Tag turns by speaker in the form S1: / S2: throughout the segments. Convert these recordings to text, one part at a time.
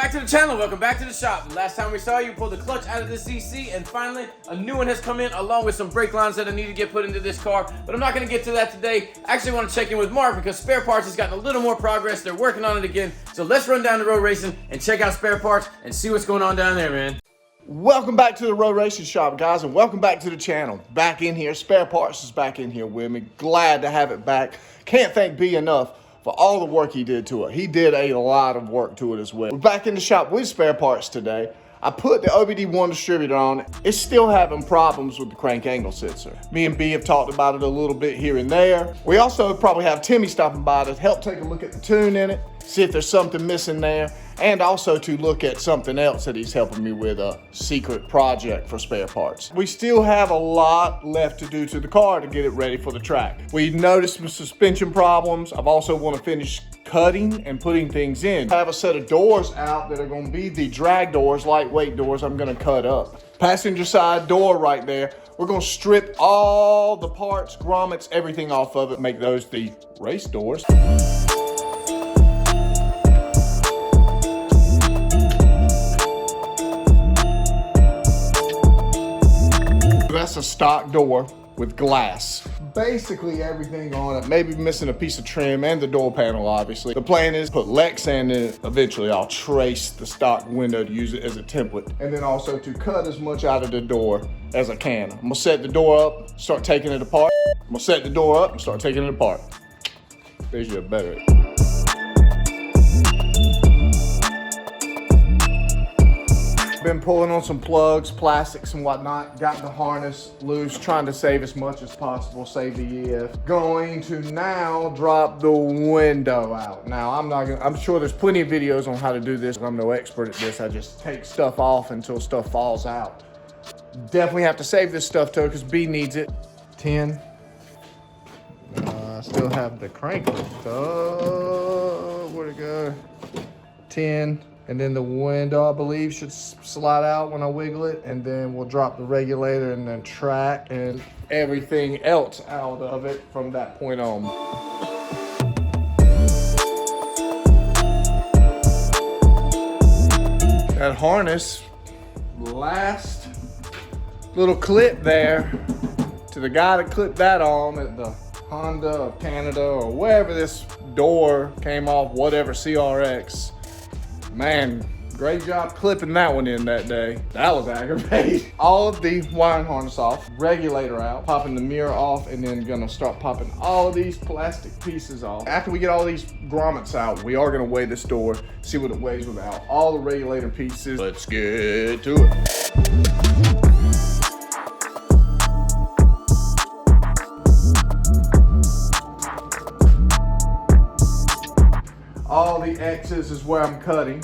S1: back to the channel, welcome back to the shop. Last time we saw you pulled the clutch out of the CC, and finally a new one has come in along with some brake lines that I need to get put into this car, but I'm not going to get to that today. I actually want to check in with Mark because Spare Parts has gotten a little more progress. They're working on it again, so let's run down to Rowe Racing and check out Spare Parts and see what's going on down there, man.
S2: Welcome back to the Rowe Racing Shop, guys, and welcome back to the channel. Back in here, Spare Parts is back in here with me. Glad to have it back. Can't thank B enough for all the work he did to it. He did a lot of work to it as well. We're back in the shop with Spare Parts today. I put the OBD1 distributor on. It's still having problems with the crank angle sensor. Me and B have talked about it a little bit here and there. We also probably have Timmy stopping by to help take a look at the tune in it, see if there's something missing there, and also to look at something else that he's helping me with, a secret project for Spare Parts. We still have a lot left to do to the car to get it ready for the track. We noticed some suspension problems. I've also want to finish cutting and putting things in. I have a set of doors out that are going to be the drag doors, lightweight doors I'm going to cut up. Passenger side door right there. We're going to strip all the parts, grommets, everything off of it, make those the race doors. That's a stock door with glass. Basically everything on it, maybe missing a piece of trim and the door panel, obviously. The plan is put Lexan in it. Eventually I'll trace the stock window to use it as a template, and then also to cut as much out of the door as I can. I'm gonna set the door up, start taking it apart. I'm gonna set the door up and start taking it apart. There's your better. Been pulling on some plugs, plastics and whatnot. Got the harness loose, trying to save as much as possible, save the EF. Going to now drop the window out. Now I'm sure there's plenty of videos on how to do this. I'm no expert at this. I just take stuff off until stuff falls out. Definitely have to save this stuff too because B needs it. 10. I still have the crank lift. Oh, where'd it go? 10. And then the window, I believe, should slide out when I wiggle it. And then we'll drop the regulator and then track and everything else out of it from that point on. That harness, last little clip there, to the guy that clipped that on at the Honda of Canada or wherever this door came off, whatever, CRX. Man, great job clipping that one in that day. That was aggravating. All of the wiring harness off, regulator out, popping the mirror off, and then gonna start popping all of these plastic pieces off. After we get all these grommets out, we are gonna weigh this door, see what it weighs without all the regulator pieces. Let's get to it. All the X's is where I'm cutting.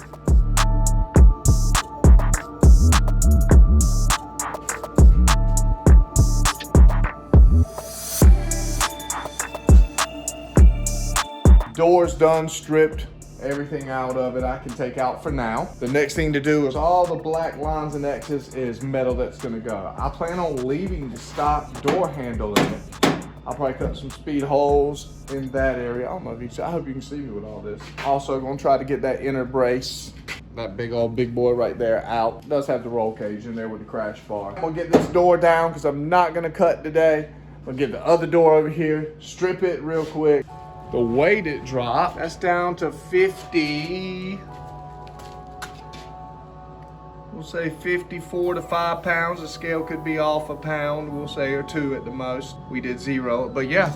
S2: Doors done, stripped, everything out of it I can take out for now. The next thing to do is all the black lines and X's is metal that's gonna go. I plan on leaving the stock door handle in it. I'll probably cut some speed holes in that area. I don't know if you can see, I hope you can see me with all this. Also gonna try to get that inner brace, that big boy right there, out. It does have the roll cage in there with the crash bar. I'm gonna get this door down because I'm not gonna cut today. I'm gonna get the other door over here, strip it real quick. The weight it dropped, that's down to 50. We'll say 54 to 5 pounds. The scale could be off a pound, we'll say, or 2 at the most. We did 0, but yeah.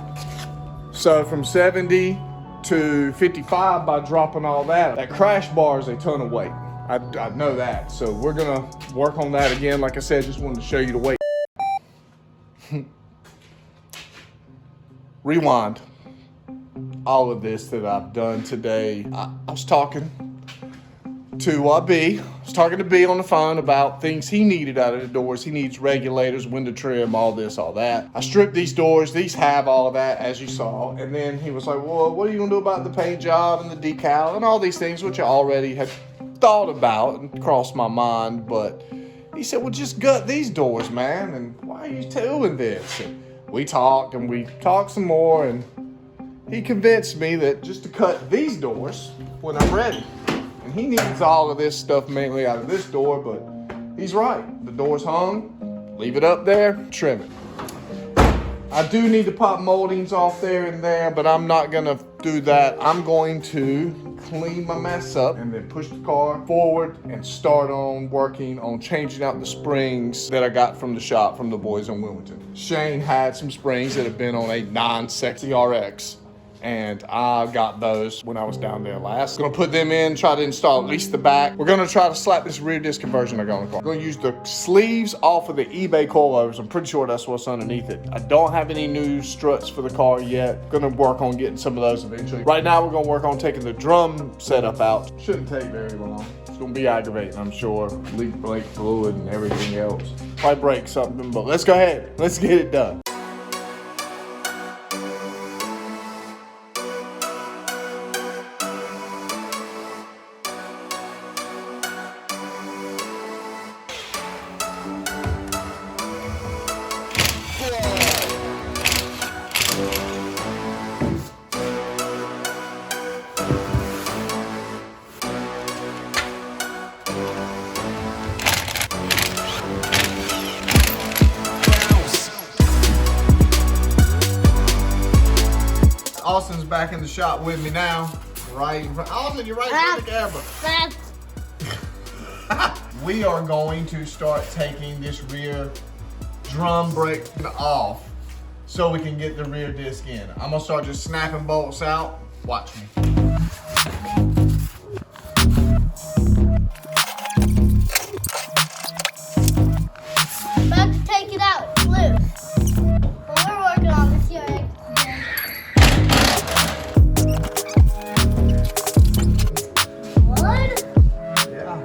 S2: So from 70 to 55 by dropping all that. That crash bar is a ton of weight. I know that. So we're gonna work on that again. Like I said, just wanted to show you the weight. Rewind. All of this that I've done today. I was talking to B. I was talking to B on the phone about things he needed out of the doors. He needs regulators, window trim, all this, all that. I stripped these doors. These have all of that, as you saw. And then he was like, well, what are you gonna do about the paint job and the decal and all these things, which I already had thought about and crossed my mind. But he said, well, just gut these doors, man. And why are you doing this? And we talked some more, and he convinced me that just to cut these doors when I'm ready. And he needs all of this stuff mainly out of this door, but he's right. The door's hung, leave it up there, trim it. I do need to pop moldings off there and there, but I'm not gonna do that. I'm going to clean my mess up and then push the car forward and start on working on changing out the springs that I got from the shop from the boys in Wilmington. Shane had some springs that have been on a non-sexy CRX, and I got those when I was down there last. Gonna put them in, try to install at least the back. We're gonna try to slap this rear disc conversion I got on the car. Gonna use the sleeves off of the eBay coilovers. I'm pretty sure that's what's underneath it. I don't have any new struts for the car yet. Gonna work on getting some of those eventually. Right now we're gonna work on taking the drum setup out. Shouldn't take very long. It's gonna be aggravating, I'm sure. Leak brake fluid and everything else. Probably break something, but let's go ahead. Let's get it done. Austin's back in the shop with me now. Right in front. Austin, you're right in front of the camera. We are going to start taking this rear drum brake off so we can get the rear disc in. I'm gonna start just snapping bolts out. Watch me.
S3: About to take it out. It's loose. But we're working on the CRX. What?
S2: Yeah.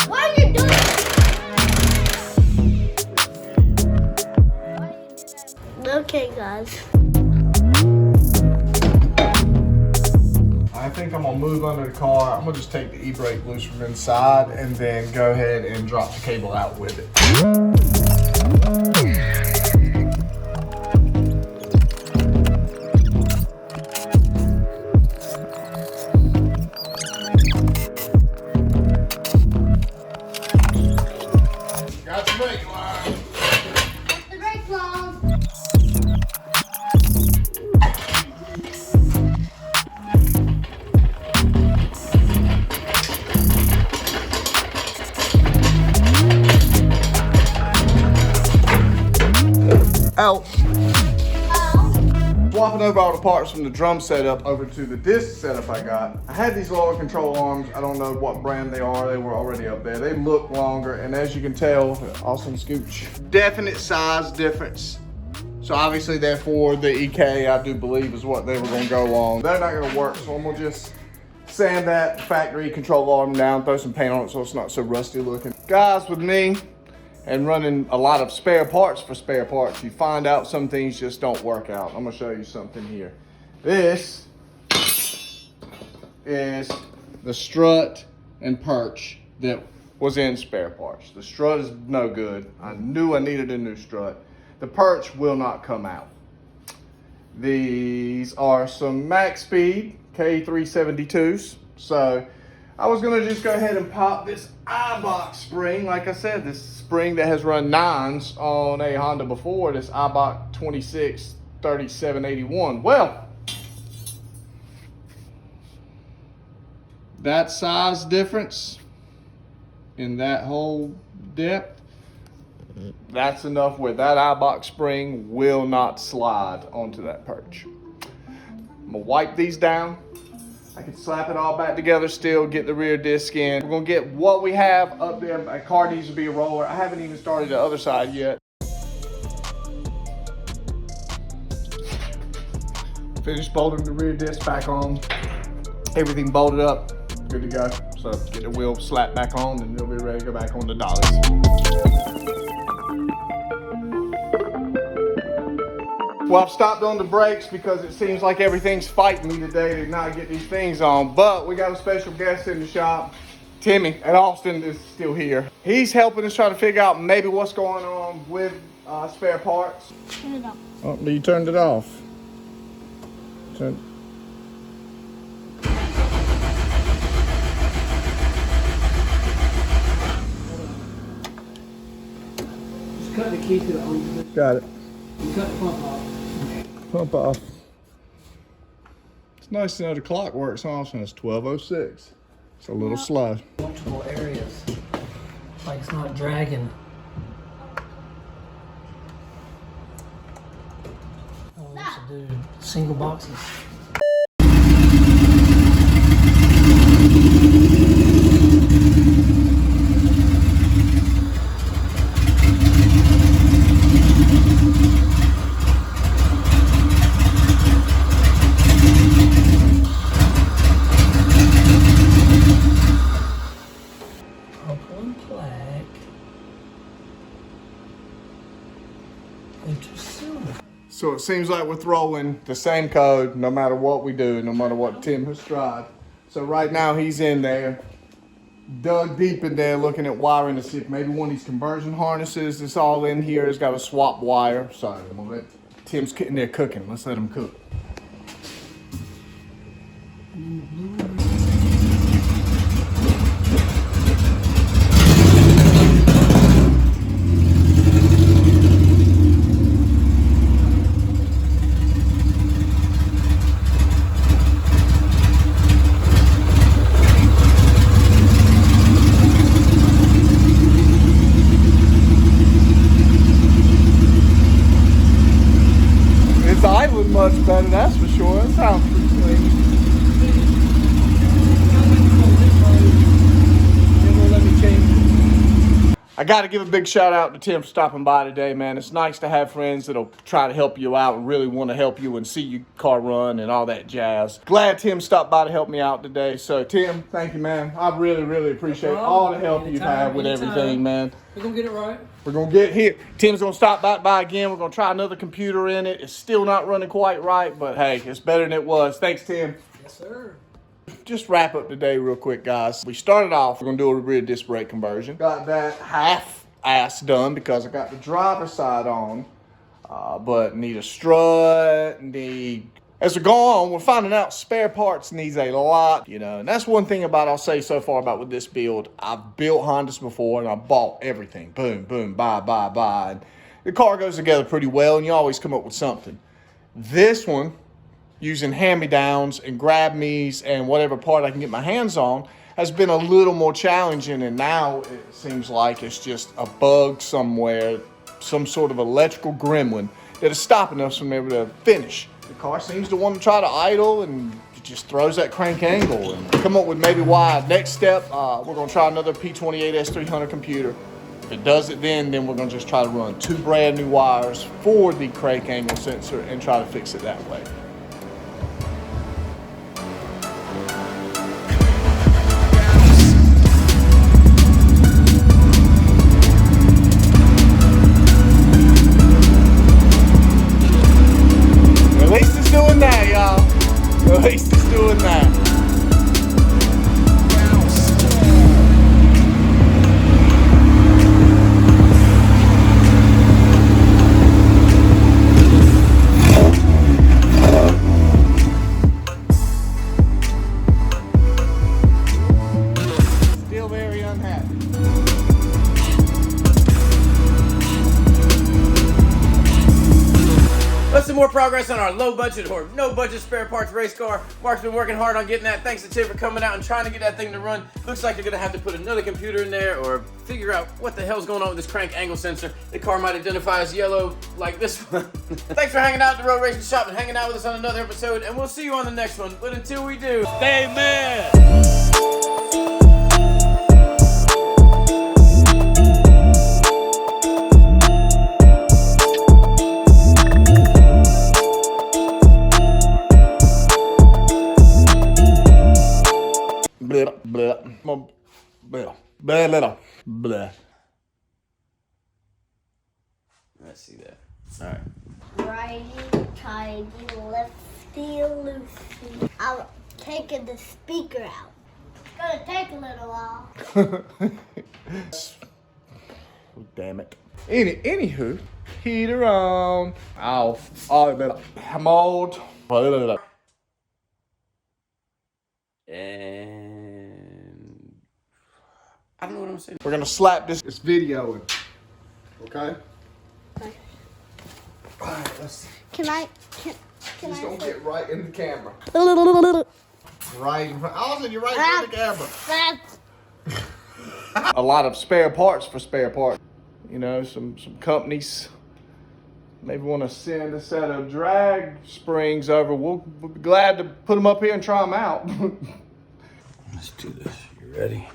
S3: Why are you doing that? Okay, guys.
S2: I think I'm gonna move under the car. I'm gonna just take the e-brake loose from inside and then go ahead and drop the cable out with it. Got the brake line.
S3: Put the brakes on.
S2: Out. Swapping over all the parts from the drum setup over to the disc setup I got. I had these lower control arms. I don't know what brand they are. They were already up there. They look longer, and as you can tell, awesome scooch. Definite size difference. So obviously, therefore, the EK, I do believe, is what they were gonna go on. They're not gonna work, so I'm gonna just sand that factory control arm down, throw some paint on it so it's not so rusty looking. Guys, with me, and running a lot of spare parts for spare parts, you find out some things just don't work out. I'm gonna show you something here. This is the strut and perch that was in spare parts. The strut is no good. I knew I needed a new strut. The perch will not come out. These are some Madspeed K372s. So I was gonna just go ahead and pop this iBox spring. Like I said, this spring that has run 9s on a Honda before, this iBox 263781. Well, that size difference in that whole depth, that's enough where that iBox spring will not slide onto that perch. I'm gonna wipe these down. I can slap it all back together still, get the rear disc in. We're gonna get what we have up there. My car needs to be a roller. I haven't even started the other side yet. Finished bolting the rear disc back on. Everything bolted up, good to go. So get the wheel slapped back on and it'll be ready to go back on the dollies. Well, I've stopped on the brakes because it seems like everything's fighting me today to not get these things on. But we got a special guest in the shop, Timmy, and Austin is still here. He's helping us try to figure out maybe what's going on with spare parts.
S3: Turn it off.
S2: Oh, you turned it off.
S4: key to the open.
S2: Got it.
S4: You cut the pump off.
S2: Pump off. It's nice to know the clock works also. It's 12:06. It's a little slow.
S4: Multiple areas. Like it's not dragging. I want us to do single boxes.
S2: So it seems like we're throwing the same code no matter what we do, no matter what Tim has tried. So right now he's in there, dug deep in there looking at wiring to see if maybe one of these conversion harnesses that's all in here has got a swap wire. So I'm gonna let Tim's in there cooking. Let's let him cook. Much better, that's for sure. That sounds pretty clean. I got to give a big shout out to Tim for stopping by today, man. It's nice to have friends that'll try to help you out and really want to help you and see your car run and all that jazz. Glad Tim stopped by to help me out today. So Tim, thank you, man. I really, really appreciate all the help you've had with everything, man.
S4: We're gonna get it right.
S2: We're gonna get here. Tim's gonna stop by again. We're gonna try another computer in it. It's still not running quite right, but hey, it's better than it was. Thanks, Tim.
S4: Yes, sir.
S2: Just wrap up today real quick, guys. We started off, we're gonna do a rear disc brake conversion. Got that half-ass done because I got the driver's side on, but need a strut, as we go on, we're finding out spare parts needs a lot, you know, and that's one thing I'll say so far about with this build. I've built Hondas before and I bought everything. Boom, boom, buy. And the car goes together pretty well and you always come up with something. This one, using hand-me-downs and grab-me's and whatever part I can get my hands on, has been a little more challenging, and now it seems like it's just a bug somewhere, some sort of electrical gremlin that is stopping us from able to finish. The car seems to want to try to idle and it just throws that crank angle, and come up with maybe why. Next step, we're going to try another P28 S300 computer. If it does it then we're going to just try to run 2 brand new wires for the crank angle sensor and try to fix it that way. At least it's doing that. Still very unhappy.
S1: Let's see more progress on our low budget or no budget spare parts race car. Mark's been working hard on getting that. Thanks to Tim for coming out and trying to get that thing to run. Looks like they're gonna have to put another computer in there or figure out what the hell's going on with this crank angle sensor. The car might identify as yellow like this one. Thanks for hanging out at the Rowe Racing Shop and hanging out with us on another episode, and we'll see you on the next one. But until we do, stay mad.
S2: Blah, blah, blah, blah, blah, blah.
S1: Let's see that. All right.
S3: Righty, tighty, lefty, loosey. I'm taking the speaker out. It's gonna take a little while.
S2: Damn it. Anywho, heater on. Off. Mode.
S1: And I don't know what I'm saying.
S2: We're gonna slap this video in. Okay? right, let's.
S3: Can I? Can
S2: Just
S3: I?
S2: don't get right in the camera. Right in front. Also, you're right in the camera. A lot of spare parts for spare parts. You know, some companies maybe want to send a set of drag springs over. We'll be glad to put them up here and try them out.
S1: Let's do this. You ready?